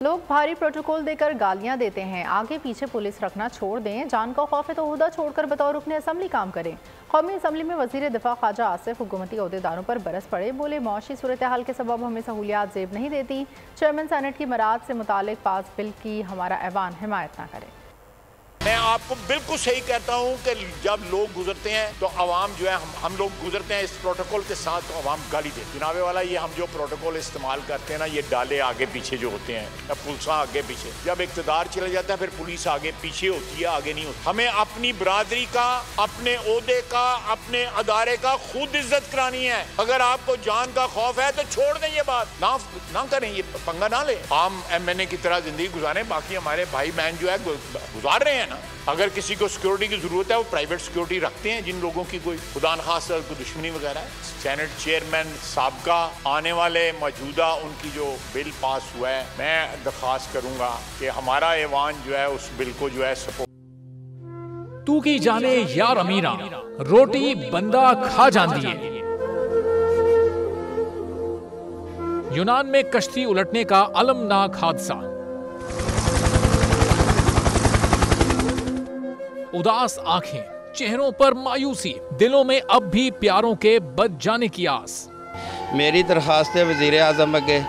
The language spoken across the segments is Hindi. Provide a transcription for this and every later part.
लोग भारी प्रोटोकॉल देकर गालियां देते हैं। आगे पीछे पुलिस रखना छोड़ दें, जान का खौफ है तो ओहदा छोड़कर बतौर रुकने असम्बली काम करें। कौमी असम्बली में वजीर दिफा ख्वाजा आसिफ हुकूमती ओहदेदारों पर बरस पड़े, बोले मौशी सूरत हाल के सबब हमें सहूलियात जेब नहीं देती। चेयरमैन सेनेट की मराद से मुतालिक पास बिल की हमारा ऐवान हिमायत ना करे। मैं आपको बिल्कुल सही कहता हूं कि जब लोग गुजरते हैं तो आवाम जो है हम लोग गुजरते हैं इस प्रोटोकॉल के साथ तो आवाम गाली देती है। जनाबे वाला ये हम जो प्रोटोकॉल इस्तेमाल करते हैं ना, ये डाले आगे पीछे जो होते हैं या पुलिस आगे पीछे, जब इक़्तिदार चला जाता है फिर पुलिस आगे पीछे होती है, आगे नहीं होती। हमें अपनी बरादरी का, अपने ओहदे का, अपने अदारे का खुद इज्जत करानी है। अगर आपको जान का खौफ है तो छोड़ दें, ये बात ना करें, ये पंगा ना लें। आम MNA की तरह जिंदगी गुजारें। बाकी हमारे भाई बहन जो है गुजार रहे हैं ना, अगर किसी को सिक्योरिटी की जरूरत है वो प्राइवेट सिक्योरिटी रखते हैं। जिन लोगों की कोई खुदा न खास्ता कोई दुश्मनी वगैरह है, सेनेट चेयरमैन साबका आने वाले मौजूदा उनकी जो बिल पास हुआ है, मैं दरख्वास्त करूंगा कि हमारा ऐवान जो है उस बिल को जो है सपोर्ट। तू की जाने यार अमीरा रोटी बंदा खा जाती है। यूनान में कश्ती उलटने का अलमनाक हादसा। उदास आंखें, चेहरों पर मायूसी, दिलों में अब भी प्यारों के बच जाने की आस। मेरी दरखास्त है वजीर आजम अगे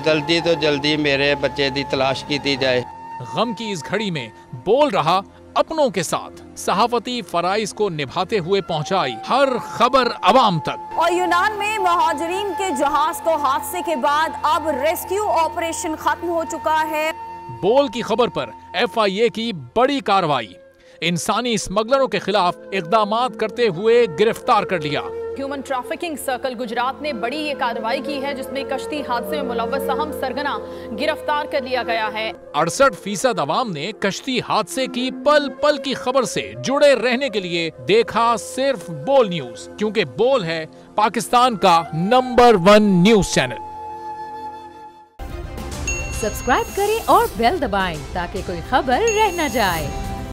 जल्दी तो जल्दी मेरे बच्चे की तलाश की जाए। गम की इस घड़ी में बोल रहा अपनों के साथ, सहाफती फराइज को निभाते हुए पहुंचाई हर खबर अवाम तक। और यूनान में महाजरीन के जहाज को हादसे के बाद अब रेस्क्यू ऑपरेशन खत्म हो चुका है। बोल की खबर पर FIA की बड़ी कार्रवाई, इंसानी स्मगलरों के खिलाफ इक़दामात करते हुए गिरफ्तार कर लिया। ह्यूमन ट्रैफिकिंग सर्कल गुजरात ने बड़ी ये कार्रवाई की है, जिसमें कश्ती हादसे में मुलव्वस अहम सरगना गिरफ्तार कर लिया गया है। 68% अवाम ने कश्ती हादसे की पल पल की खबर से जुड़े रहने के लिए देखा सिर्फ बोल न्यूज, क्योंकि बोल है पाकिस्तान का नंबर 1 न्यूज चैनल। सब्सक्राइब करें और बेल दबाएं ताकि कोई खबर रह न जाए।